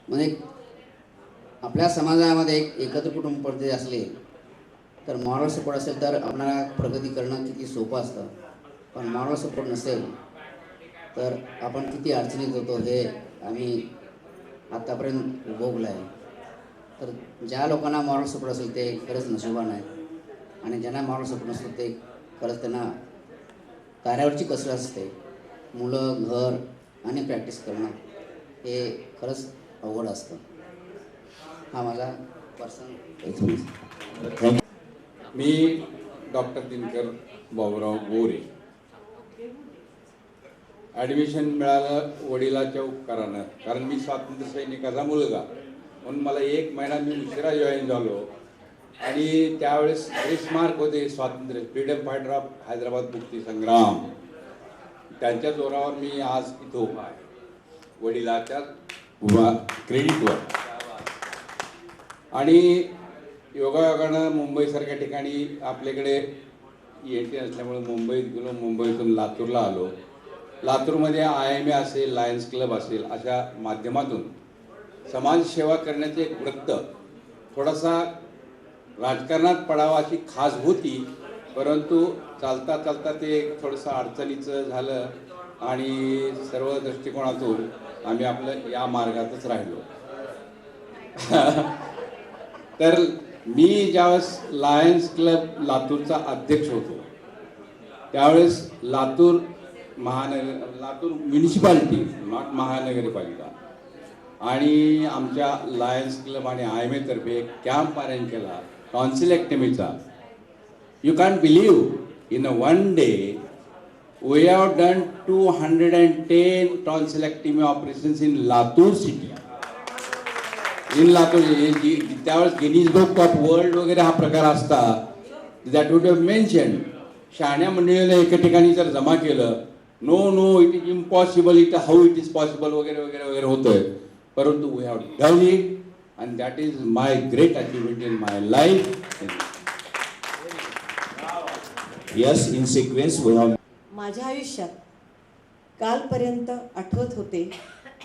म्हणजे आपल्या समाजामध्ये एक एकत्र कुटुंब पद्धती असली तर मॉरल सपोर्ट असेल तर आपल्याला प्रगती करणं किती सोपं असतं. पण मॉरल सपोर्ट नसेल तर आपण किती अडचणीत होतो हे आम्ही आत्तापर्यंत भोगलं आहे. तर ज्या लोकांना मॉरल सपोर्ट असेल ते खरंच नशिबान आहेत आणि ज्यांना मॉरल सपोर्ट नसतो ते खरंच त्यांना कार्यावरची कसरत असते. मुलं, घर आणि प्रॅक्टिस करणं हे खरंच अवघड असतं. हा माझा पर्सनल एक्सपिरियन्स. मी डॉक्टर दिनकर बाबूराव गोरे. ॲडमिशन मिळालं वडिलाच्या उपकारानं, कारण मी स्वातंत्र्य सैनिकाचा मुलगा म्हणून मला 1 महिना मी उशिरा जॉईन झालो. आणि त्यावेळेस बरेच मार्क होते स्वातंत्र्य, फ्रीडम फायटर ऑफ हैदराबाद मुक्ती संग्राम, त्यांच्या जोरावर मी आज इथं उभा आहे, वडिलाच्या क्रेडिटवर. आणि योगायोगानं मुंबईसारख्या ठिकाणी आपल्याकडे ENT नसल्यामुळे मुंबईत गेलो, मुंबईतून लातूरला आलो. लातूरमध्ये IMA असेल, लायन्स क्लब असेल, अशा माध्यमातून समाजसेवा करण्याचे एक वृत्त, थोडासा राजकारणात पडावा अशी खास होती, परंतु चालता चालता ते थोडंसं अडचणीचं झालं आणि सर्व दृष्टिकोनातून आम्ही आपलं या मार्गातच राहिलो. तर मी ज्यावेळेस लायन्स क्लब लातूरचा अध्यक्ष होतो त्यावेळेस लातूर म्युनिसिपालिटी, नॉट महानगरपालिका, आणि आमच्या लायन्स क्लब आणि IMA तर्फे एक कॅम्प अरेंज केला टॉन्सिलेक्टमीचा. You can't believe in a 1 day we have done 210 tonsillectomy operations in Latur city. In Latur त्यावेळेस गिनीज बुक ऑफ वर्ल्ड वगैरे हा प्रकार असता, दॅट वुड हॅव मेन्शन. शहाण्या मंडळीला एका ठिकाणी जर जमा केलं, no no it is impossible, it how it is possible वगैरे वगैरे वगैरे होतंय, परंतु we have done it and that is my great achievement in my life. Yes, in sequence we have. माझ्या आयुष्यात कालपर्यंत आठवत होते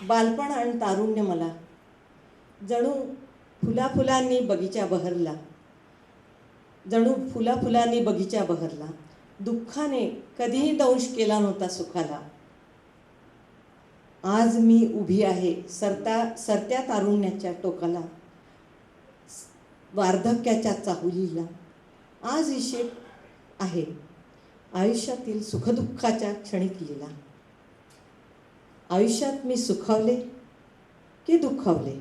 बालपण आणि तारुण्य मला. जणू फुलाफुलांनी बगीचा बहरला, जणू फुलाफुलांनी बगीचा बहरला. दुःखाने कधीही दंश केला नव्हता सुखाला. आज मी उभी आहे सरत्या तारुण्याच्या टोकाला, वार्धक्याच्या चाहुलीला. आज हिशेब आहे आयुष्यातील सुखदुःखाच्या क्षणिक लीला. आयुष्यात मी सुखावले की दुःखावले,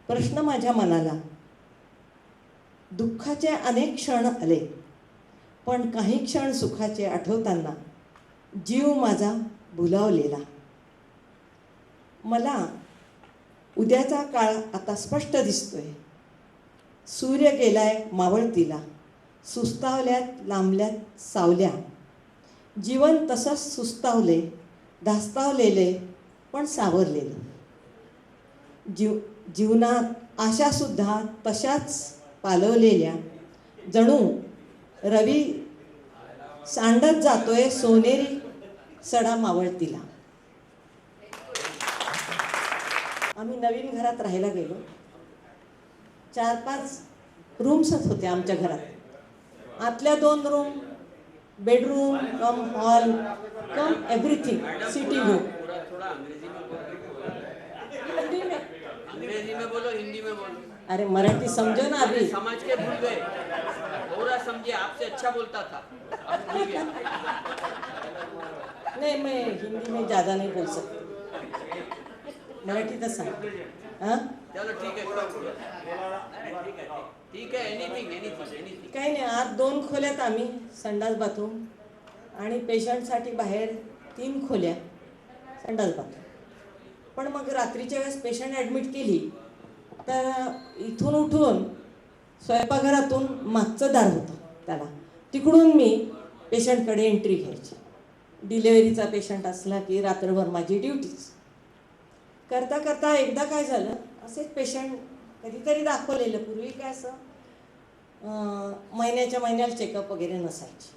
प्रश्न माझ्या मनाला. दुःखाचे अनेक क्षण आले, पण काही क्षण सुखाचे आठवताना जीव माझा भुलावलेला. मला उद्याचा काळ आता स्पष्ट दिसतोय. सूर्य गेलाय मावळतीला, सुस्तावल्यात लांबल्यात सावल्या. जीवन तसंच सुस्तावले, धास्तावलेले पण सावरलेले. जीवनात आशासुद्धा तशाच पालवलेल्या. जणू रवी सांडत जातोय सोनेरी सडा मावळतीला. आम्ही नवीन घरात राहायला गेलो. 4-5 रूम्सच होते आमच्या घरात. आतल्या 2 रूम बेडरूम कम हॉल कम एवरीथिंग, सिटी व्यू. अंग्रेजी में बोलो, हिंदी में बोलो. अरे मराठी समझो ना अभी. समझ के भूल गए, थोड़ा समझिए. आपसे अच्छा बोलता था, अब भूल गया. नहीं, मैं हिंदी में ज़्यादा नहीं बोल सकती, मराठी तो सांग. हाँ, चलो ठीक है, ठीक है. एनीथिंग. काही नाही. आत 2 खोल्यात आम्ही, संडास बाथरूम, आणि पेशंटसाठी बाहेर 3 खोल्या, संडास बाथरूम. पण मग रात्रीच्या वेळेस पेशंट ॲडमिट केली तर इथून उठून स्वयंपाकघरातून मागचं दार होतं त्याला, तिकडून मी पेशंटकडे एंट्री घ्यायची. डिलेवरीचा पेशंट असला की रात्रभर माझी ड्युटीच. करता करता एकदा काय झालं, असेच पेशंट कधीतरी दाखवलेलं. पूर्वी काय असं महिन्याला चेकअप वगैरे नसायचे.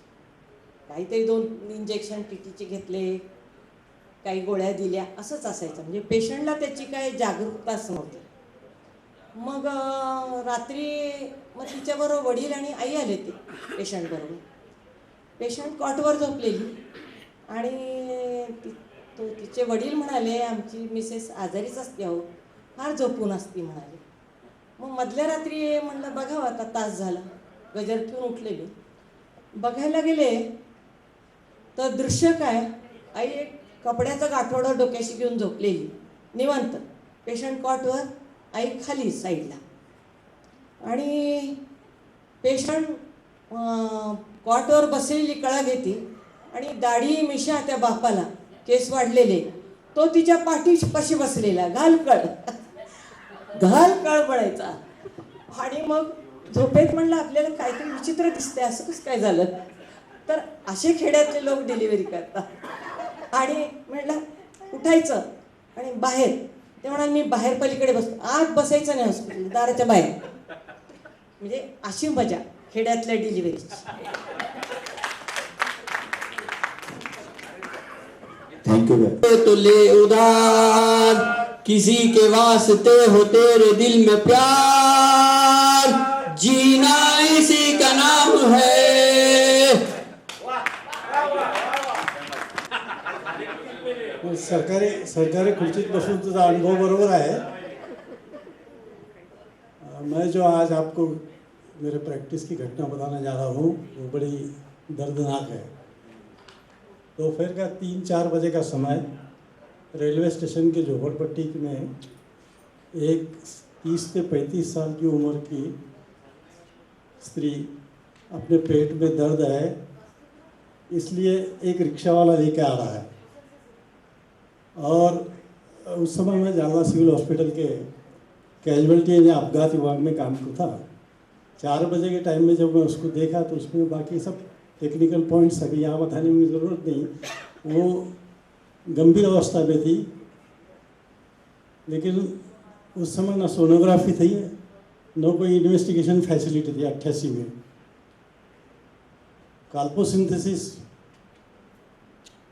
काहीतरी 2 इंजेक्शन TTचे घेतले, काही गोळ्या दिल्या असंच असायचं. म्हणजे पेशंटला त्याची काही जागरूकताच नव्हती. मग रात्री मग तिच्याबरोबर वडील आणि आई आले ते पेशंटबरोबर. पेशंट कॉटवर झोपलेली आणि तिचे वडील म्हणाले आमची मिसेस आजारीच असते अहो, फार झोपून असती म्हणाले. मग मधल्या रात्री म्हणलं बघावं आता तास झाला, गजर ठेवून उठले मी. बघायला गेले तर दृश्य काय, आई एक कपड्याचं गाठोडं डोक्याशी घेऊन झोपलेली निवांत, पेशंट कॉटवर, आई खाली साईडला. आणि पेशंट कॉटवर बसलेली कळा घेते आणि दाढी मिशा त्या बापाला, केस वाढलेले, तो तिच्या पाठीपाशी बसलेला घालकळ घालकळ पडायचा. आणि मग झोपेत म्हणलं आपल्याला काहीतरी विचित्र दिसतंय, असं कसं काय झालं. तर असे खेड्यातले लोक डिलिव्हरी करतात. आणि म्हटलं उठायचं आणि बाहेर, ते म्हणाल मी बाहेर पलीकडे बसतो, आत बसायचं नाही हॉस्पिटल, दाराच्या बाहेर. म्हणजे अशी मजा खेड्यातल्या डिलिव्हरीची. Thank you. तो ले उधार किसी के वास्ते हो तेरे दिल में प्यार, जीना इसी का नाम है। सरकारी खुर्चीत बसून तुझा अनुभव बरोबर आहे. मैं जो आज आपको मेरे प्रैक्टिस की घटना बताने जा रहा हूँ वो बड़ी दर्दनाक है। दोपहर का 3-4 बजे का समय, रेलवे स्टेशन के झोपड़पट्टी में एक 30 से 35 साल की उम्र की स्त्री, अपने पेट में दर्द है इसलिए एक रिक्शा वाला लेके आ रहा है। और उस समय मैं जालना सिविल हॉस्पिटल के कैजुअल्टी यानी अपघात विभाग में काम करता था। 4 बजे के टाइम में जब मैं उसको देखा तो उसमें बाकी सब टेक्निकल पॉइंट्स अभी यहाँ बताने की ज़रूरत नहीं, वो गंभीर अवस्था में थी। लेकिन उस समय ना सोनोग्राफी थी, न कोई इन्वेस्टिगेशन फैसिलिटी थी। 88 में कार्पोसिंथेसिस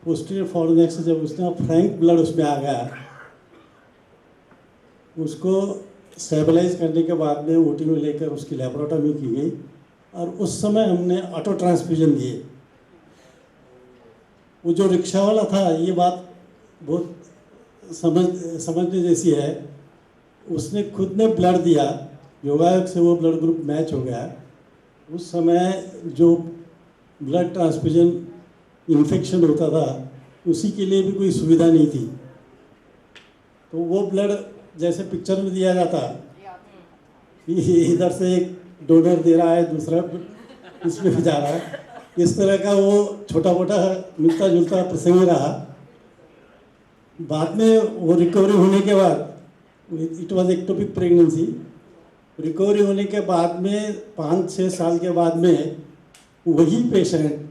पोस्टीरियर फॉरनेक्स, जब उसने फ्रैंक ब्लड उसमें आ गया, उसको स्टेबलाइज करने के बाद में ओटी में लेकर उसकी लेबोरेटमी की गई और उस समय हमने ऑटो ट्रांसफ्यूजन दिए। वो जो रिक्शा वाला था, ये बात बहुत समझने जैसी है, उसने खुद ने ब्लड दिया, योगायोग से वो ब्लड ग्रुप मैच हो गया। उस समय जो ब्लड ट्रांसफ्यूजन इन्फेक्शन होता था उसी के लिए भी कोई सुविधा नहीं थी। तो वो ब्लड जैसे पिक्चर में दिया जाता, इधर से एक डोनर दे रहा है, दूसरा इसमें भी जा रहा है, इस तरह का वो छोटा मोटा मिलता जुलता प्रसंग रहा। बाद में वो रिकवरी होने के बाद, it was ectopic pregnancy, recovery होने के बाद में 5-6 साल के बाद में वही पेशेंट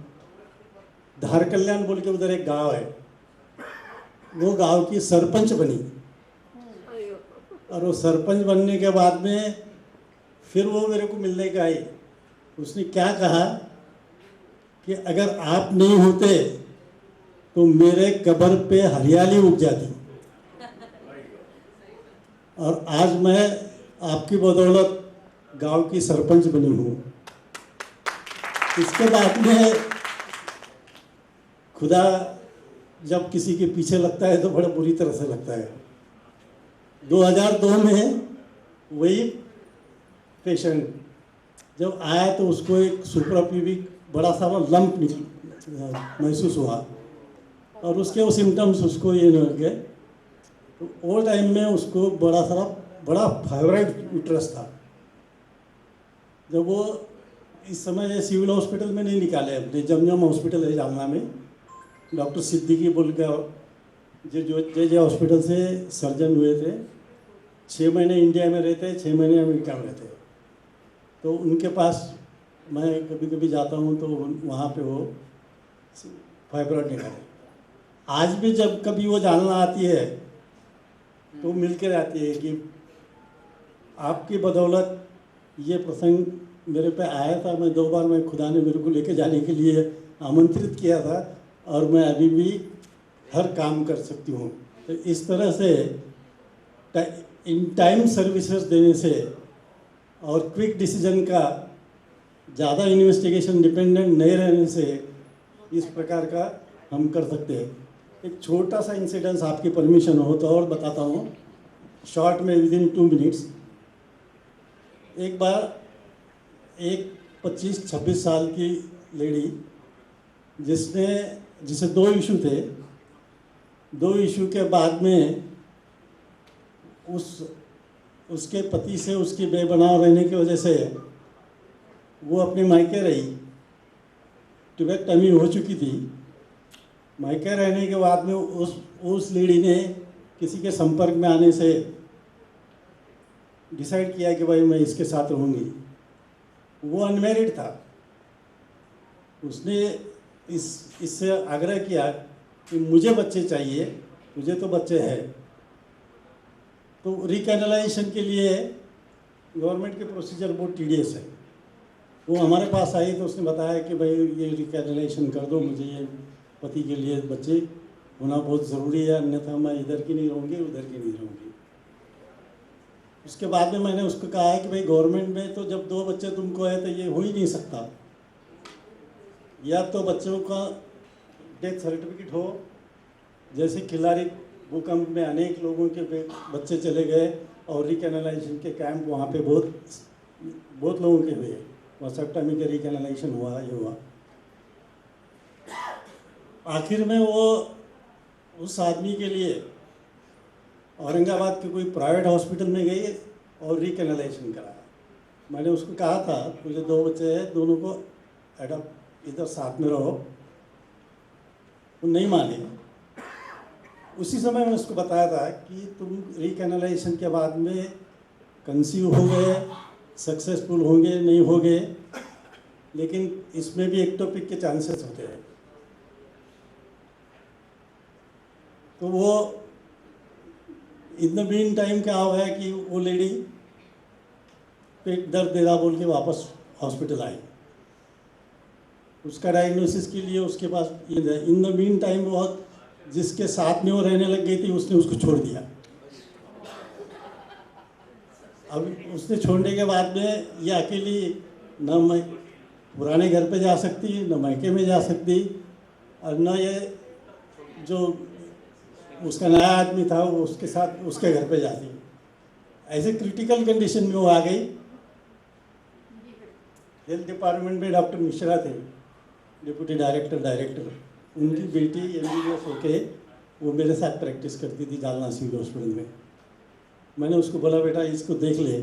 धार कल्याण बोल के उधर एक गांव है, वो गांव की सरपंच बनी। और वो सरपंच बनने के बाद में फिर वो मेरे को मिलने का आई। उसने क्या कहा कि अगर आप नहीं होते तो मेरे कब्र पे हरियाली उग जाती, और आज मैं आपकी बदौलत गांव की सरपंच बनी हूँ। इसके बाद में खुदा जब किसी के पीछे लगता है तो बड़ा बुरी तरह से लगता है। 2002 में वही पेशेंट जब आया तो उसको एक सुप्राप्यूबिक बड़ा सारा लंप महसूस हुआ और उसके वो सिम्टम्स उसको ये नहीं लगे। तो वो टाइम में उसको बड़ा फाइब्राइड यूट्रस था। जब वो इस समय सिविल हॉस्पिटल में नहीं निकाले, अपने जमजम हॉस्पिटल है जालना में, डॉक्टर सिद्दीकी बोल के जो हॉस्पिटल से सर्जन हुए थे, 6 महीने इंडिया में रहते, 6 महीने अमेरिका में रहते। तो उनके पास मैं कभी कभी जाता हूँ तो वहाँ पे वो फाइब्रॉइड निकाले। आज भी जब कभी वो जानना आती है तो मिल कर आती है कि आपकी बदौलत ये प्रसंग मेरे पे आया था। मैं 2 बार खुदा ने मेरे को लेके जाने के लिए आमंत्रित किया था और मैं अभी भी हर काम कर सकती हूँ। तो इस तरह से इन टाइम सर्विसेज देने से और क्विक डिसीजन का ज़्यादा इन्वेस्टिगेशन डिपेंडेंट नहीं रहने से इस प्रकार का हम कर सकते हैं। एक छोटा सा इंसिडेंस आपकी परमिशन हो तो और बताता हूँ, शॉर्ट में विदिन 2 मिनट्स। एक बार एक 25-26 साल की लेडी जिसे 2 इशू थे, 2 इशू के बाद में उसके पति से उसकी बेबनाव रहने की वजह से वो अपने मायके रही, ट्यूबेक्टमी हो चुकी थी। मायके रहने के बाद में उस लेडी ने किसी के संपर्क में आने से डिसाइड किया कि भाई मैं इसके साथ रहूँगी। वो अनमैरिड था। उसने इससे आग्रह किया कि मुझे बच्चे चाहिए, मुझे तो बच्चे हैं। तो रिकैनलाइजेशन के लिए गवर्नमेंट के प्रोसीजर बहुत टीडियस है। वो हमारे पास आई तो उसने बताया कि भाई ये रिकैनलाइजेशन कर दो, मुझे ये पति के लिए बच्चे होना बहुत ज़रूरी है, अन्यथा मैं इधर की नहीं रहूँगी, उधर की नहीं रहूँगी। उसके बाद में मैंने उसको कहा है कि भाई गवर्नमेंट में तो जब 2 बच्चे तुमको है तो ये हो ही नहीं सकता। या तो बच्चों का डेथ सर्टिफिकेट हो, जैसे खिलाड़ी भूकंप में अनेक लोगों के बच्चे चले गए और रिकैनलाइजेशन के कैंप वहाँ पे बहुत लोगों के हुए, वसक्टमी का रिकैनलाइजेशन हुआ, ये हुआ। आखिर में वो उस आदमी के लिए औरंगाबाद के कोई प्राइवेट हॉस्पिटल में गई और रिकैनलाइजेशन कराया। मैंने उसको कहा था मुझे 2 बच्चे हैं, दोनों को एडॉप्ट इधर साथ में रहो। वो नहीं माने। उसी समय मैं उसको बताया था कि तुम रिकैनलाइजेशन के बाद में कंसीव हो गए, सक्सेसफुल होंगे नहीं होंगे, लेकिन इसमें भी एक्टोपिक के चांसेस होते हैं। तो वो इन द मीन टाइम क्या हुआ है कि वो लेडी पेट दर्द दे रहा बोल के वापस हॉस्पिटल आई। उसका डायग्नोसिस के लिए उसके पास इन द मीन टाइम वो जिसके साथ में वो रहने लग गई थी उसने उसको छोड़ दिया। अब उसने छोड़ने के बाद में ये अकेली न मैं पुराने घर पे जा सकती, न मायके में जा सकती, और न ये जो उसका नया आदमी था वो उसके साथ उसके घर पे जाती। ऐसे क्रिटिकल कंडीशन में वो आ गई। हेल्थ डिपार्टमेंट में डॉक्टर मिश्रा थे, डिप्टी डायरेक्टर, उनकी बेटी MBBS होके वो मेरे साथ प्रैक्टिस करती थी जालना सिविल हॉस्पिटल में। मैंने उसको बोला बेटा इसको देख ले,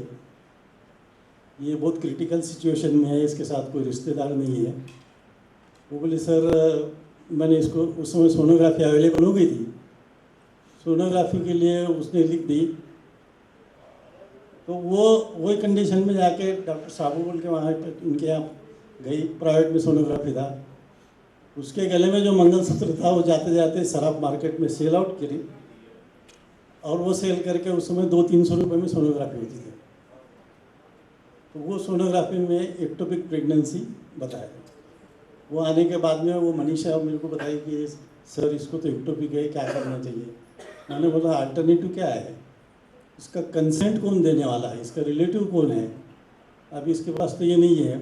ये बहुत क्रिटिकल सिचुएशन में है, इसके साथ कोई रिश्तेदार नहीं है। वो बोले सर मैंने इसको, उस समय सोनोग्राफी अवेलेबल हो गई थी, सोनोग्राफी के लिए उसने लिख दी। तो वही कंडीशन में जाके डॉक्टर साहू बोल के वहाँ उनके यहाँ गई, प्राइवेट में सोनोग्राफी था। उसके गले में जो मंगलसूत्र था वो जाते जाते शराब मार्केट में सेल आउट करी, और वो सेल करके उस समय 200-300 रुपये में सोनोग्राफी होती थी। तो वो सोनोग्राफी में एक्टोपिक प्रेगनेंसी बताया। वो आने के बाद में वो मनीषा मेरे को बताई कि सर इसको तो एक्टोपिक है, क्या करना चाहिए। मैंने बोला अल्टरनेटिव क्या है, इसका कंसेंट कौन देने वाला है, इसका रिलेटिव कौन है, अभी इसके पास तो ये नहीं है।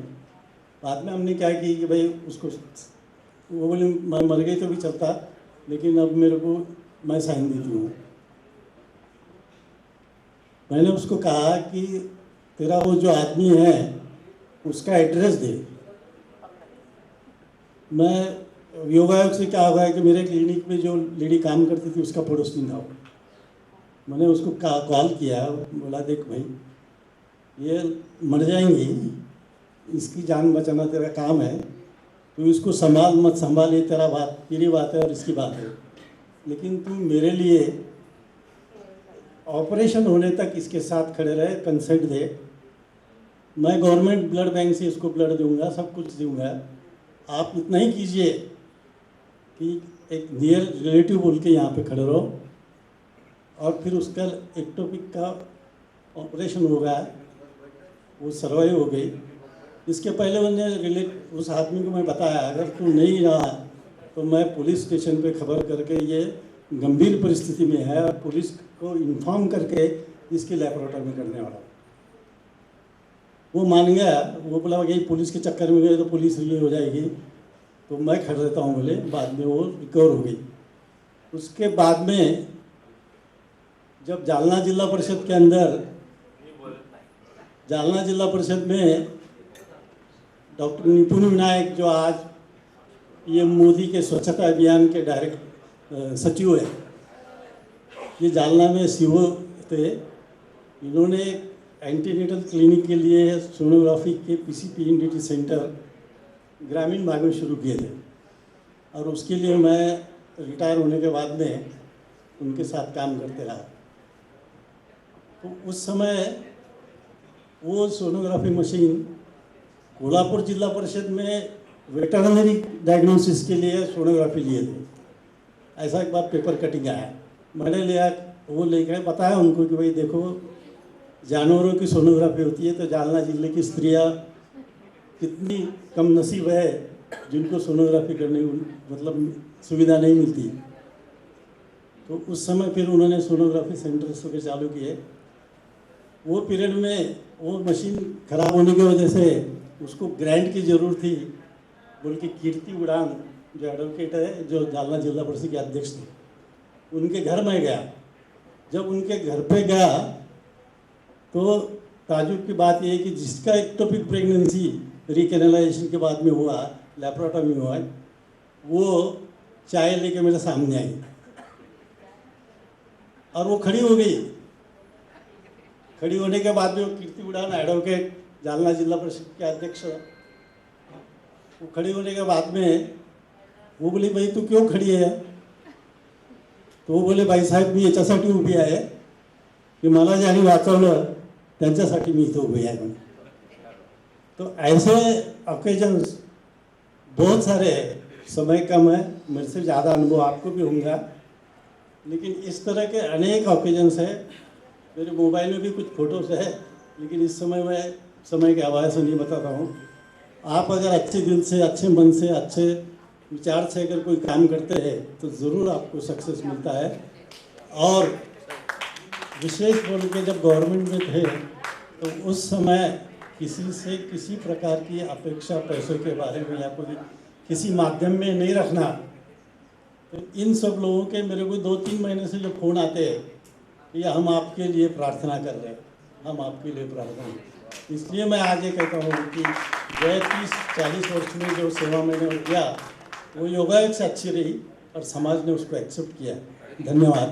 बाद में हमने क्या की कि भाई उसको, वो बोले मैं मर गई तो भी चलता, लेकिन अब मेरे को मैं साइन देती हूँ। मैंने उसको कहा कि तेरा वो जो आदमी है उसका एड्रेस दे। मैं योगायोग से क्या हुआ है कि मेरे क्लिनिक में जो लेडी काम करती थी उसका पड़ोसी था। मैंने उसको कॉल किया, बोला देख भाई ये मर जाएंगी, इसकी जान बचाना तेरा काम है, तू इसको संभाल मत संभाल, ये तेरा बात, तेरी बात है और इसकी बात है, लेकिन तू मेरे लिए ऑपरेशन होने तक इसके साथ खड़े रहे, कंसेंट दे। मैं गवर्नमेंट ब्लड बैंक से इसको ब्लड दूंगा, सब कुछ दूंगा, आप इतना ही कीजिए कि एक नियर रिलेटिव बोल के यहाँ पे खड़े रहो। और फिर उसका एक्टोपिक का ऑपरेशन हो गया, वो सर्वाइव हो गई। इसके पहले मैंने उस आदमी को मैं बताया अगर तू नहीं रहा तो मैं पुलिस स्टेशन पे खबर करके ये गंभीर परिस्थिति में है और पुलिस को इन्फॉर्म करके इसकी लेबोरेटरी करने वाला। वो मान गया, वो बोला यही पुलिस के चक्कर में गए तो पुलिस ये हो जाएगी, तो मैं खड़ देता हूँ बोले। बाद में वो रिकवर हो गई। उसके बाद में जब जालना जिला परिषद के अंदर, जालना जिला परिषद में डॉक्टर निपुण विनायक जो आज पीएम मोदी के स्वच्छता अभियान के डायरेक्ट सचिव है, ये जालना में सीओ थे। इन्होंने एंटीनेटल क्लिनिक के लिए सोनोग्राफी के पीसीपीएनडीटी सेंटर ग्रामीण भाग में शुरू किए थे और उसके लिए मैं रिटायर होने के बाद में उनके साथ काम करते रहा। तो उस समय वो सोनोग्राफी मशीन कोल्हापुर जिला परिषद में वेटरनरी डायग्नोसिस के लिए सोनोग्राफी लिए थे। ऐसा एक बार पेपर कटिंग आया, मैंने लिया, वो लेकर बताया उनको कि भाई देखो जानवरों की सोनोग्राफी होती है तो जालना जिले की स्त्रियां कितनी कम नसीब है जिनको सोनोग्राफी करने की मतलब सुविधा नहीं मिलती। तो उस समय फिर उन्होंने सोनोग्राफी सेंटर्स के चालू किए। वो पीरियड में वो मशीन खराब होने की वजह से उसको ग्रांट की ज़रूरत थी, बल्कि कीर्ति उड़ान जो एडवोकेट है, जो जालना जिला परिषद के अध्यक्ष थे, उनके घर में गया। जब उनके घर पे गया तो ताजुब की बात यह है कि जिसका एक्टोपिक प्रेगनेंसी रिकेनलाइजेशन के बाद में हुआ, लेप्रोटॉमी हुआ, वो चाय लेके मेरे सामने आई और वो खड़ी हो गई। खड़ी होने के बाद में वो कीर्ति उड़ान एडवोकेट जालना जिला परिषद के अध्यक्ष, वो खड़ी होने के बाद में वो बोली भाई तू क्यों खड़ी है? तो वो बोले भाई साहेब मी याच्यासाठी उभी आहे की मला ज्यांनी वाचवलं त्यांच्यासाठी मी इथं उभी आहे म्हणून। तो ऐसे ओकेजन्स बहुत सारे, समय कम है, मेरे से ज़्यादा अनुभव आपको भी होगा, लेकिन इस तरह के अनेक ओकेजन्स है। मेरे मोबाइल में भी कुछ फ़ोटोज़ है, लेकिन इस समय मैं समय के हवाले से नहीं बताता हूँ। आप अगर अच्छे दिल से, अच्छे मन से, अच्छे विचार से अगर कोई काम करते हैं तो ज़रूर आपको सक्सेस मिलता है। और विशेष बोल के जब गवर्नमेंट में थे तो उस समय किसी से किसी प्रकार की अपेक्षा पैसों के बारे में या कोई किसी माध्यम में नहीं रखना। तो इन सब लोगों के मेरे को 2-3 महीने से जो फ़ोन आते हैं कि हम आपके लिए प्रार्थना कर रहे हैं, हम आपके लिए प्रार्थना। इसलिए मैं आज ये कहता हूँ कि गए 30-40 वर्ष में जो सेवा मैंने किया वो योगा से अच्छी रही और समाज ने उसको एक्सेप्ट किया। धन्यवाद।